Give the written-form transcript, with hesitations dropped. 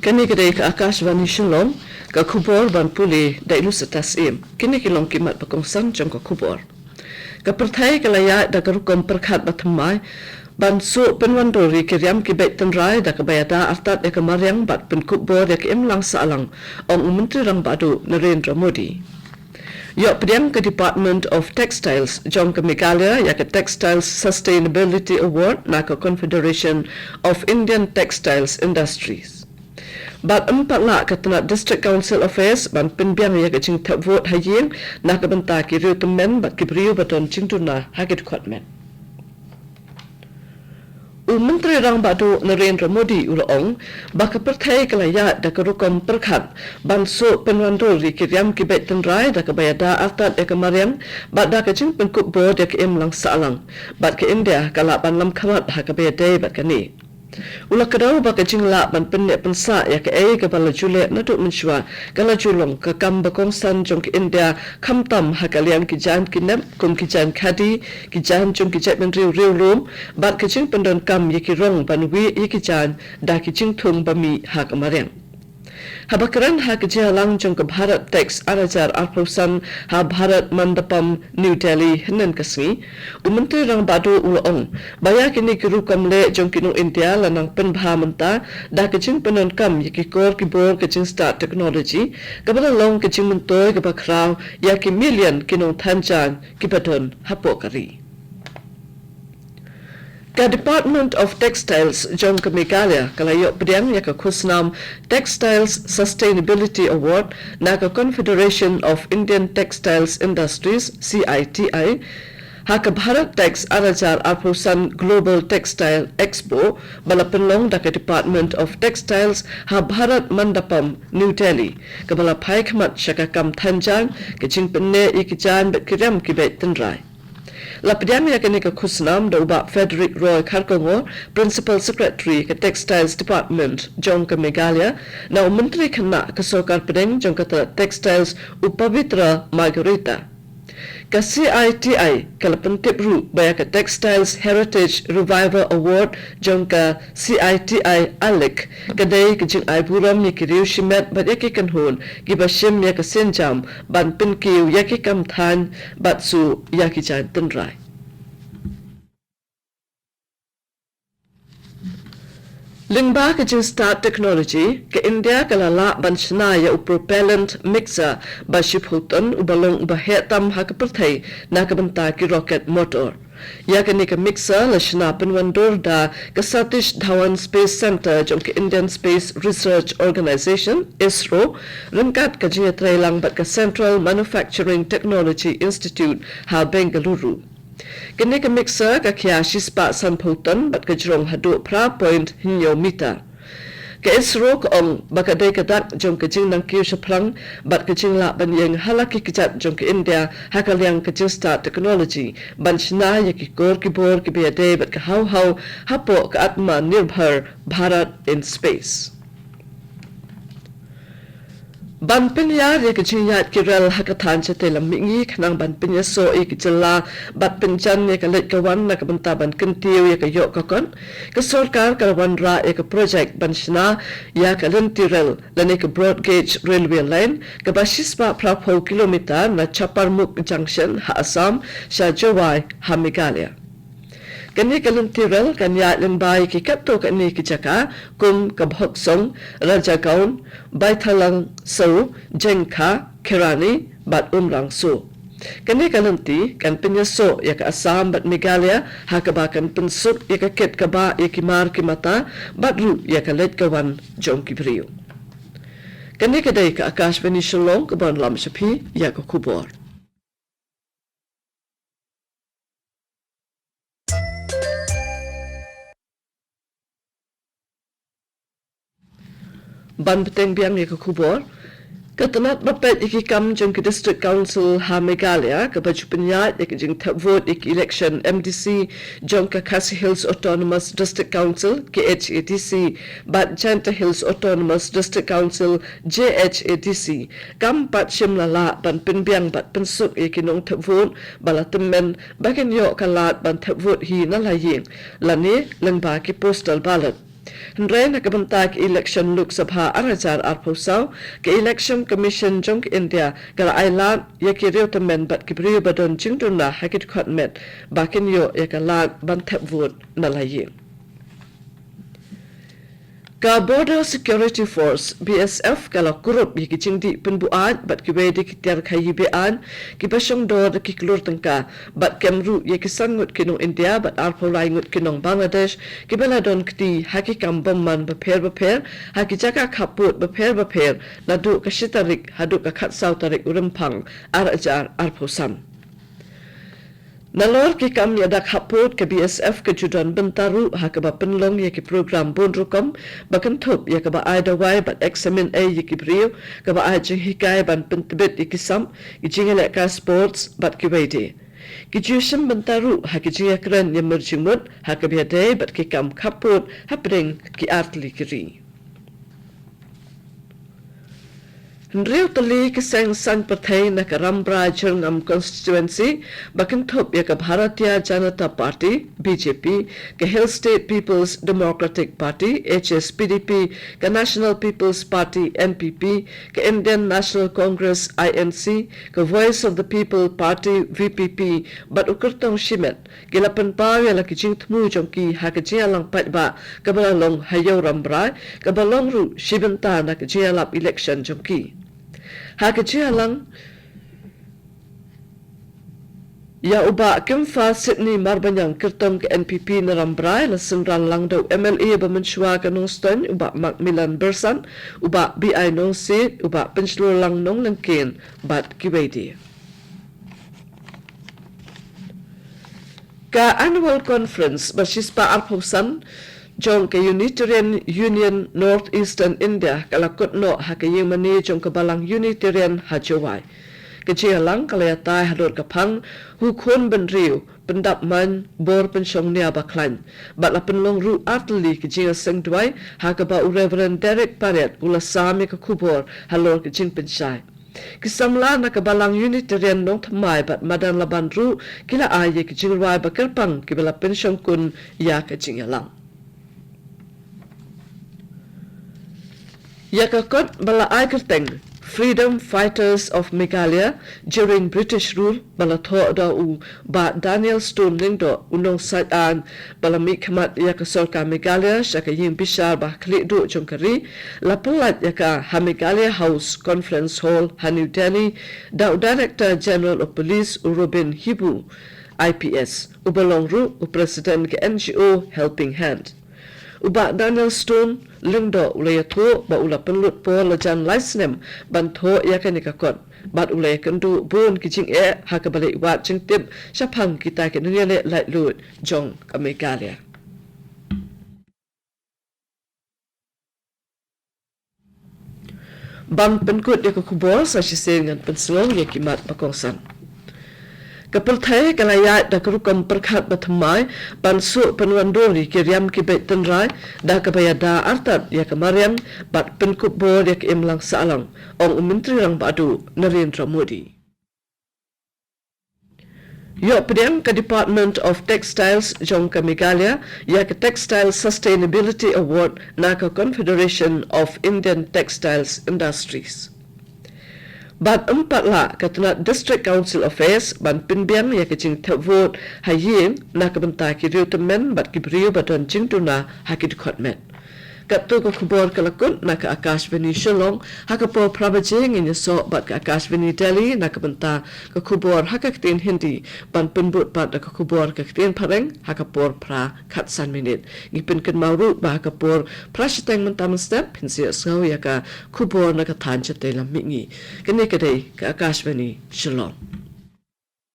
Kani kedai ke AKASHVANI SHILLONG ke kubur ban puli dailu setasim kini kilong kimat pakongsan jong ke kubur ke perthai ke layak da kerukom perkhat bathamai ban su penwandori ke riam ki bait tenrai da ke bayada artat da ke mariang bat pen kubur da ke imlang salang ong menteri rang badu Narendra Modi. Yok pediang ke Department of Textiles jong ke Meghalaya ya ke Textile Sustainability Award na ke Confederation of Indian Textiles Industries. Bat empat la ke tanah District Council Affairs ban penbiang ya ke jing tak vote haying na ke benta ki riu temen bat ki beriu baton jing tuna hagit kuatmen. Menteri rang badu Narendra Modi ulong baka perthai kelaya da kerukom perkhat ban so penwandori ki riam ki bait tenrai da ke bayada artat da ke mariam bat da ke jing penkup bo da ke imlang salang bat ke India kala ban lam khamat ha ke bayadai bat kani. Ulah kedau baka jing la ban pennek pensa ya ke ai ke bala julet na tu menshwa kala julong ke kam bakongsan jong ke India khamtam ha kalian ki jan ki nep kum ki jan khadi ki jan jong ki jat ben riu riu rum bat ke jing pendon kam ye ki rong ban wi ye ki jan da ki jing thung bami ha ka mareng habakaran ha ke jalang jong ke Bharat Tax Arajar Arpusan ha Bharat Mandapam New Delhi hinan kasni menteri rang badu ulong baya kini ki rukam le jong ki no India lanang penbha menta da ke jing penon kam ye ki kor ki bor ke jing start technology kabala long ke jing mentoy ke bakrau ya ki million ki no thanjan ki paton hapo kari. Ka Department of Textiles jong ke Meghalaya kalayok pediang ya ke khusnam Textiles Sustainability Award na ke Confederation of Indian Textiles Industries CITI ha ke Bharat Tax Arajar Arpusan Global Textile Expo bala penlong da ke Department of Textiles ha Bharat Mandapam New Delhi ke bala pai khmat syaka kam thanjang ke jing penne ikijan bet kiram ki bet tenrai. Lapdiam ya kini ke khusnam da uba Frederick Roy Kharkongo, Principal Secretary ke Textiles Department jong ke Meghalaya na menteri kena ke Sokar Pedeng jong ke Textiles Upavitra Margarita. Ke CITI kala pentip ru baya ke Textiles Heritage Revival Award jong ke CITI Alik kedai ke jing ai buram ye ki riu shimet bat ye ki kan hun ki bashim ye ke senjam ban pinkiu ye ki kam than bat su ya ki jan tenrai. Lingba ke jing start technology ke India kala la ban shna ya propellant mixer ba shiphutan ubalong ba hetam ha ke perthai na ke benta ki rocket motor ya ke ni ke mixer la shna penwandor da ke Satish Dhawan Space Center jong ke Indian Space Research Organization ISRO rengkat ke jing trailang bat ke Central Manufacturing Technology Institute ha Bengaluru. Kini ke mixer ke kiashi spa sampautan bat ke jrong hadu pra point hinyo mita. Ke ISRO ke ong baka day kadak jong ke jing nang kiu shaplang bat ke jing la ban yang halaki kijat jong ke India hakal yang ke jing start technology ban shna ya ki kor ki bor ki biade bat ke hau hapo ke atma nirbhar Bharat in space. Ban pinyar ya ke jinyat ki rel hakatan chate lam mingi khnang ban pinya so e ki jalla bat pinjan ya ke let kawan na ke benta ban kentiu ya ke yok kakon ke sarkar karwan ra ya ke project ban shna ya ke lenti rel lane ke broad gauge railway line ke basis pa prapo kilometer na Chaparmukh junction ha Assam sha Jowai ha Meghalaya. Kani kalenti rel kanya lembai ki kapto kani ki jaka kum kabhok song raja gaun baithalang so jengkha kirani bat umrang so kani kalenti kan penyaso ya ke Assam bat Meghalaya ha ka bakan pensuk ya ke ket ka ba ya ki mar ki mata bat ru ya ke let kawan jong ki brio kani kadai ka AKASHVANI SHILLONG ke ban lam shapi ya ke kubor. Ban peteng biang ya ke kubor Katanat bapet iki kam jong ke District Council ha Meghalaya ke baju penyat ya ke jeng tap vote iki election MDC jong ke Khasi Hills Autonomous District Council KHADC bat Janta Hills Autonomous District Council JHADC kam pat shimlala ban penbiang bat pensuk iki nong tap vote bala temen bagen yo kalat ban tap vote hi na laying lani lengba ki postal ballot Henry nakabantak election Lok Sabha arajar arpusau ke election commission jong India kala ailan yakiriu temen bat kibriu badon jingduna hakit khotmet bakin yo yakalat bantep vote nalayin. Ka Border Security Force BSF kala kurup yaki jingdi penbuat bat kiwedi kitiar kayibean kipasong do da kiklur tengka bat kemru yaki sangut kinong India bat arpolai ngut kinong Bangladesh kibala don kti haki kambomman beper haki jaka kaput beper nadu kasitarik hadu kakat sautarik urempang arajar arposam. Nalor ki kam yadak haput ke BSF ke judan bentaru hakaba penlong yaki program bonrukom bakan thup yakaba aidawai bat examine a yaki brio kaba ajing hikai ban pentibet yaki sam ijingele ka sports bat kiwede ki jusam bentaru haki jingakran yamerjingmut hakabiade bat ki kam haput hapring ki artli kiri. Henry tali kisang san partai na karambra jengam constituency bakin thup yaka Bharatiya Janata Party BJP ke Hill State People's Democratic Party HSPDP ke National People's Party NPP ke Indian National Congress INC ke Voice of the People Party VPP bat ukertong shimet ke lapan pa yala ki jingtmu jongki ha ke jialang patba ke balalong hayaw rambra ke balong ru shibenta na ke jialap election jongki Hakajia lang ya uba kemfa Sydney marbanyang kertong ke NPP na rambrai la sengran lang daw MLA ba menshwa ka nung ston uba Macmillan Bersan uba BI nung seat uba penslur lang nung langkin bat kiwedi. Ka annual conference bersispa arpausan jong ke Unitarian Union Northeastern India kalakot no hakayeng mani jong kabalang Unitarian hajawai. Kejialang kalayatai hadot kapang hukun benriu pendap man bor pensyong nia baklan. Batla penlong ru artli kejia seng duai hakaba Reverend Derek Paret ulasami kakubor halor kejing pensai. Kisamla na kabalang Unitarian nong thamai bat madan laban ru kila aye kejing ruai bakerpang kibala pensyong kun ya kejialang. Yakakot bala ay kerteng freedom fighters of Meghalaya during British rule bala tho da u ba Daniel Stone ning do unong saitan bala mikmat yakasorka Meghalaya shaka ying bishar ba kli do jongkari lapalat yaka ha Meghalaya House Conference Hall ha New Delhi da Director General of Police Robin Hibu IPS ubalong ru u President ke NGO Helping Hand uba Daniel Stone lengdo ulaya tho ba ula penlut po lajan laisnem ban tho yakan ikakot bat ulaya kendu bun kijing hakabalik wat jengtip syapang kita ke dunia le light lut jong ka Meghalaya. Ban penkut yakakubor sa sisir ngan penselong yakimat pakongsan. Kapeltai kalayat da kerukam perkhat bathamai bansu penwandori kiriam kibet tenrai da kabayada artat ya kamariam bat penkup bor ya imlang salang ong menteri rang badu Narendra Modi. Yo pedang ke Department of Textiles jong ke Meghalaya ya ke Textile Sustainability Award na ke Confederation of Indian Textiles Industries. Ban empat la katuna District Council Affairs ban pinbiang ya kecing vote hayin na kebentai kiriu temen bat kibriu badon jingtuna hakid khotmet. Katu ko kubor kalakut na ke AKASHVANI Shillong hakapo prabajing in yasok bat ke AKASHVANI Delhi na kebenta ke kubor hakaktin Hindi ban penbut bat ke kubor kaktin pareng hakapor pra katsan minit. Ngipin ken mauru ba hakapor prasiteng mentam step hinsi asau ya ke kubor na ke tanjat dalam mingi. Kini kedai ke AKASHVANI Shillong.